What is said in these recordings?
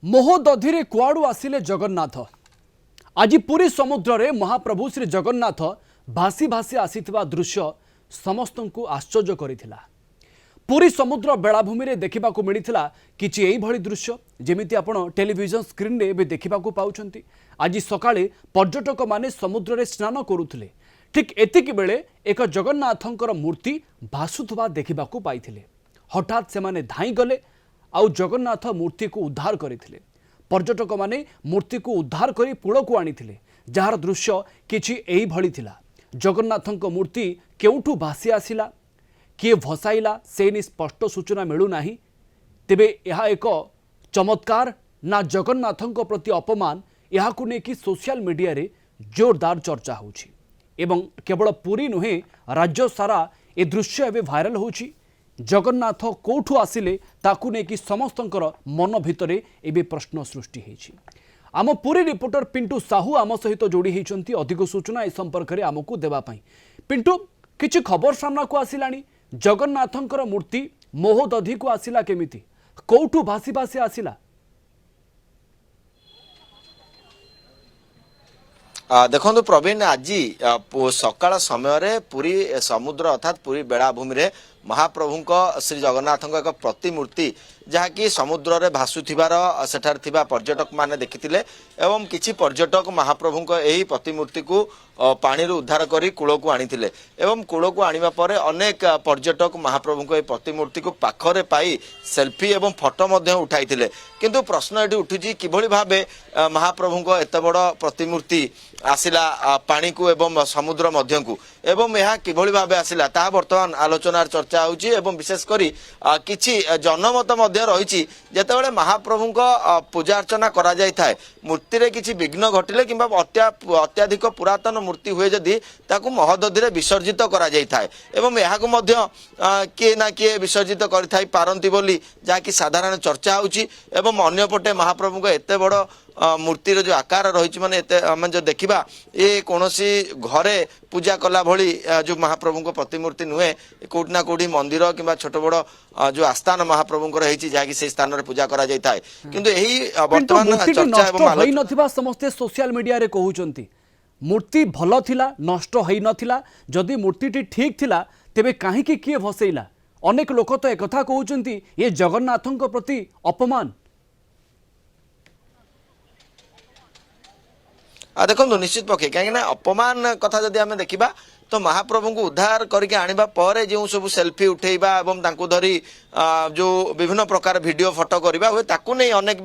मोहदधि कुआड़ू आसिले जगन्नाथ। आज पुरी समुद्र रे महाप्रभु श्री जगन्नाथ भासी भासी आसीथिबा दृश्य समस्त को आश्चर्य करिथिला। पुरी समुद्र बेलाभूमि रे देखिबाकू मिलिथिला किछि एई भଳି दृश्य जेमिति आपण टेलीविजन स्क्रीन रे बे देखिबाकू पाउछंती। आज सकाळे पर्यटक माने समुद्र रे स्नान करुथिले। ठीक एतिकी बेले एक जगन्नाथंकर मूर्ति भासुथबा देखिबाकू पाइथिले। हठात से माने धाई गले आउ जगन्नाथ मूर्ति को उद्धार करथिले। पर्यटक माने मूर्ति को उद्धार करी कूल को आनिथिले, जार दृश्य किछि एई भଳି थिला। जगन्नाथंक मूर्ति केउठू भासी आसिला, किए भसाइला से नि स्पष्ट सूचना मिलू नाही। तेबे यह एक चमत्कार ना जगन्नाथंक प्रति अपमान, यहाकू ने कि सोशल मीडिया रे जोरदार चर्चा होछि। एवं केवल पुरी नुहे राज्य सारा ए दृश्य एवं भाइराल होछि। जगन्नाथ कोठू आसिले ताकू ने कि समस्तंकर मन भितरे एबे प्रश्न सृष्टि हेछि। आम पुरी रिपोर्टर पिंटू साहू आम सहित जोड़ी हेछंती अधिक सूचना ए संपर्क रे आमको देबा पई। पिंटू, किछि खबर सामना को आसिलानी? जगन्नाथंकर मूर्ति मोहदधि को आसिला केमिति? कोठू भासी भासी आसिला? देखो प्रवीण, आज सकाळ समय पुरी समुद्र अर्थात पुरी बेलाभूमि रे महाप्रभु श्री जगन्नाथ एक प्रतिमूर्ति जहाँकि समुद्र रे भासुथिबार सेठार थिबा पर्यटक माने देखिथिले एवं किछि पर्यटक महाप्रभु एही प्रतिमूर्ति को पानी रू उद्धार करी कूल को आनिथिले एवं कूल को आनिबा परे अनेक पर्यटक महाप्रभु एही प्रतिमूर्ति को पाखरे पाई सेल्फी एवं फोटो मध्ये उठाइथिले। किंतु प्रश्न एठी उठुची किभଳି भाबे महाप्रभु एत बड़ प्रतिमूर्ति आसिला पानी को एवं समुद्र मध्य को एवं यह किभଳି भाबे आसिला ता वर्तमान आलोचनार चर्चा होउची एवं विशेष करी किछि जनमत मध्ये रहिछि। जेतेबेले महाप्रभु पूजा अर्चना करा जाय थाए मूर्ति रे किछि विघ्न घटिले किंबा अत्याधिक पुरातन मूर्ति हुए जदि ताकू महदधि रे विसर्जित करा जाय थाए एवं यहाकू मध्ये किए ना किए विसर्जित करि थाई पारंती बोली जाकि साधारण चर्चा होउची। एवं अन्य पटे महाप्रभु एते बड़ मूर्तिर जो आकार रही माने आम जो देखा ये कौन घरे पूजा कला भली जो महाप्रभु प्रतिमूर्ति नुहे कौटना कौटी मंदिर कि छोट बड़ जो आस्थान महाप्रभु रही जहाँकि से स्थान में पूजा करा जाए किंतु यही वर्तमान चर्चा समस्ते सोशल मीडिया रे कहउचंती मूर्ति भल थिला नष्ट होई नथिला। जदि मूर्तिटी ठीक थिला तेबे काहेकि किए भसेइला? अनेक लोक तो एक कथा कहउचंती ये जगन्नाथंक प्रति अपमान। देखो निश्चित पक्षे कहीं अपमान कथा जदि आम देखा तो महाप्रभु को उद्धार करके आनिबा परे जो सब सेल्फी उठेबा एवं तांको धरी जो विभिन्न प्रकार वीडियो फोटो करबा हुए ताकू नहीं अनेक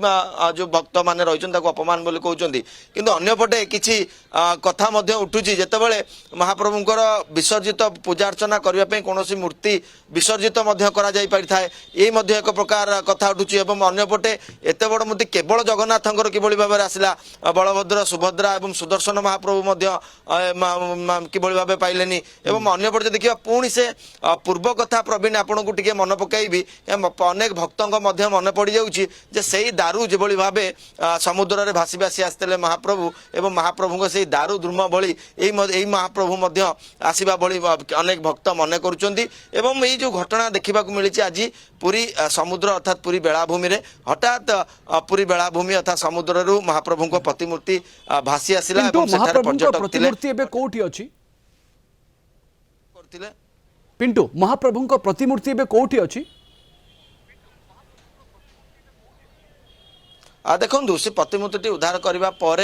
जो भक्त माने रहिछन ताको अपमान बोली कहउचंती। किंतु अन्य पटे किछि कथा मध्ये उठुची जेतेबेले महाप्रभुंकर विसर्जित पूजा अर्चना करबा पई कोनोसी मूर्ति विसर्जित मध्ये करा जाई परिथाय एई मध्ये एक प्रकार कथा उठुची। एवं अन्य पटे एते बड़ मूर्ति केवल जगन्नाथंकर किभଳି भाबे आसिला बलभद्र सुभद्रा एवं सुदर्शन महाप्रभु मध्ये किभଳି भाबे पाइलेनी एवं अन्य पटे देखिबा पुणी से पूर्व कथा प्रवीण आपन को टिके मन पकाइबी अनेक भक्तों मध्य मन पड़ जाउची जे सेही दारू जेभଳି भाबे समुद्र रे भासी भासी आस्तेले महाप्रभु एवं महाप्रभु से दारू द्रुम भली एही महाप्रभु मध्य आसीबा भली अनेक भक्त मन करूचंती। एवं एही जो घटना देखा मिली आज पुरी समुद्र अर्थात पुरी बेलाभूमि रे हठात पुरी बेलाभूमि अर्थात समुद्र रु महाप्रभु को प्रतिमूर्ति भासी आसिला एवं सेठार पर्यटक प्रतिमूर्ति एबे कोठी अछि? पिंटू, महाप्रभु को प्रतिमूर्ति एबे कोठी अछि? देखो से प्रतिमूर्ति उद्धार करने पर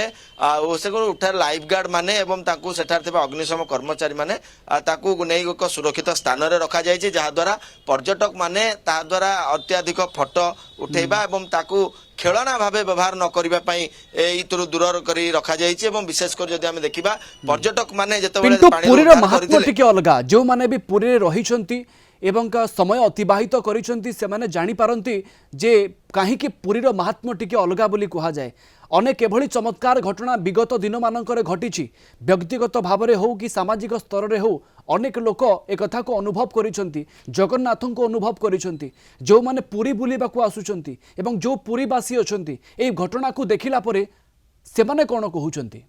से उठा लाइफ गार्ड माने एवं ताकू सेठार थिबा अग्निशम कर्मचारी माने ताकू नै एक सुरक्षित स्थान रे रखा जाय छै जहा द्वारा पर्यटक माने ता द्वारा अत्याधिक फोटो उठेबा एवं ताकू खेलना भावे व्यवहार न करबा पई एइतरु दूर करी रखा जाय छै। एवं विशेष कर जदि हम देखिबा पर्यटक माने जेतेबेले पानी पुरी रो महत्व टिके अलगा जो माने भी पुरी रे रहिछंती एवं समय अतिबाहित करिसंती से माने जानि पारंती जे काहे कि पुरीर महात्म्य टिके अलगा बोली कहा जाए। अनेक एभली चमत्कार घटना विगत दिन मानकर घटिछि। व्यक्तिगत भाव में हो कि सामाजिक स्तर में हो अनेक लोक एक कथा को अनुभव करिसंती, जगन्नाथ को अनुभव करिसंती। जो माने पुरी बुलिबा को आसुचंती एवं जो पुरीवासी अछंती ए घटना को देखिला परे से माने कोन कहउचंती?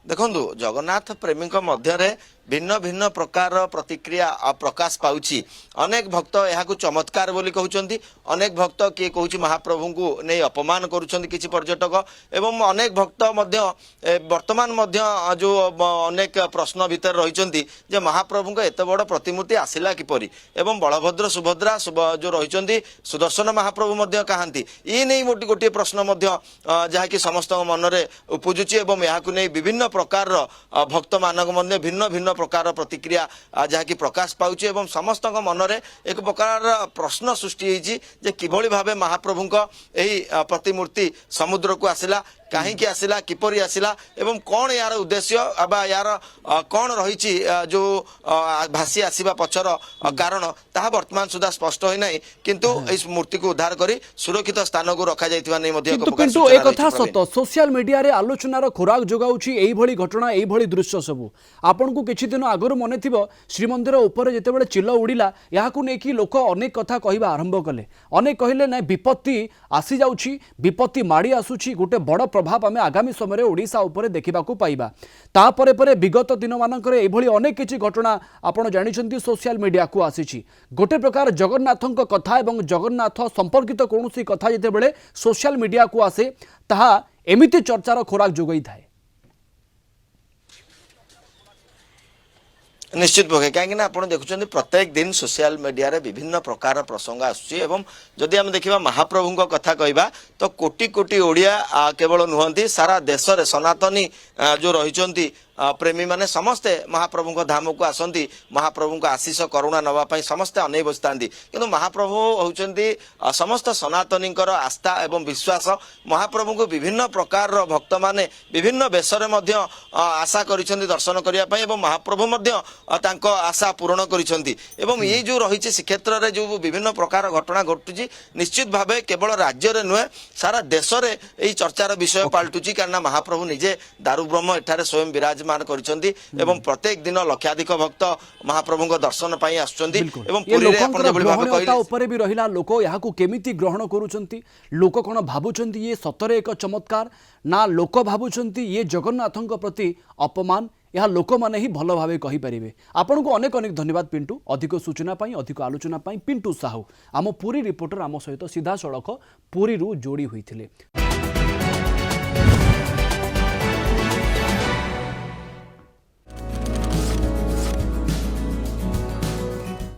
देखो जगन्नाथ प्रेमी मध्य भिन्न भिन्न प्रकार प्रतिक्रिया प्रकाश पाउछि अनेक भक्त यहाकु चमत्कार बोली कहउछन्ति अनेक भक्त किए कहउछि महाप्रभु को नै अपमान करूछन्ति किछि पर्यटक एवं अनेक भक्त मध्य वर्तमान मध्य जो अनेक प्रश्न भीतर रहिछन्ति जे महाप्रभु को एत बड़ प्रतिमूर्ति आसिला किपरि एवं बलभद्र सुभद्रा जो रहिछन्ति सुदर्शन महाप्रभु मध्य कहांती ई नै मोटी गोटे प्रश्न मध्य जहा कि समस्त मन रे उपजुछि एवं यहाकु नै विभिन्न प्रकार भक्त मानक मध्य भिन्न भिन्न प्रकार प्रतिक्रिया जहा कि प्रकाश पाउछि एवं समस्त मन रे एक प्रकार प्रश्न सृष्टि होइछि जे किभଳି भाबे महाप्रभु को एही प्रतिमूर्ति समुद्र को आसिला कहीं आसिला किपरि आसिला एवं कौन यार उद्देश्य अबा यार कौन रही जो भासी आसवा पछर कारण ताहा वर्तमान सुधा स्पष्ट होई नाही किंतु इस मूर्ति को उद्धार करी सुरक्षित स्थान को रखा जाइथिबा नै मध्ये किंतु एक कथा सत सोशल मीडिया रे आलोचनार खोराक जोगाउछि एई भली घटना एई भली दृश्य सब आपन को किछि दिन आगरु मने थिबो श्रीमंदिर ऊपर जेते बेले चिल्ल उडिला याकू नै कि लोक अनेक कथा कहिबा आरंभ कले अनेक कहिले नै विपत्ति आसी जाउछि विपत्ति माडी आसुछि गोटे बड़ प्रभाव आम आगामी समय ओडिशा उपरे देखा पाइबा तापरे परे विगत दिन मानकर एभली अनेक किछि घटना आपण जानिछन्ती सोशल मीडिया को आसीछि गोटे प्रकार जगन्नाथଙ୍କ कथा एवं जगन्नाथ संपर्कित कोनोसी कथा जेते बेले सोशल मीडिया को आसे ताहा एमिति चर्चार खोराक जोगई थाए निश्चित भावे कहीं आप देखुं प्रत्येक दिन सोशल मीडिया रे विभिन्न प्रकार प्रसंग आसुच्ची आम देखा महाप्रभु कथा कहवा तो कोटी कोटी ओडिया केवल नुहति सारा देश में सनातनी जो रही प्रेमी माने समस्ते महाप्रभु धाम को आसती महाप्रभु आशीष करुणा नवापाई समस्ते अनै बसता कि महाप्रभु होउचंती समस्त सनातनी आस्था एवं विश्वास महाप्रभु को विभिन्न प्रकार भक्त माने विभिन्न बेसरे मध्य आशा करिसेंती दर्शन करने एवं महाप्रभु मध्य तांको आशा पूरण करिसेंती एवं ये जो रही श्रीक्षेत्र में जो विभिन्न प्रकार घटना घटुची निश्चित भावे केवल राज्य रे नुहे सारा देश में यही चर्चार विषय पाल्टुची कारण महाप्रभु निजे दारुब्रह्म एठारे स्वयं विराज मान करिसेंती एवं प्रत्येक दिन लक्षाधिक भक्त महाप्रभु दर्शन पाई आसुचंती एवं पुरी रे आपण जेबोली भाबे कहले ऊपर भी रहिला लोक याकू केमिति ग्रहण करूचंती लोक कोन भाबुचंती ये सतरे एक चमत्कार ना लोक भाबुचंती ये जगन्नाथଙ୍କ प्रति अपमान यह लोक माने ही भल भावे कहि परिबे आपन को अनेक अनेक धन्यवाद पिंटू अधिक सूचना पाई अधिक आलोचना पाई पिंटू साहू आम पुरी रिपोर्टर आम सहित सीधा सड़क पुरी रु जोड़ी होइथिले।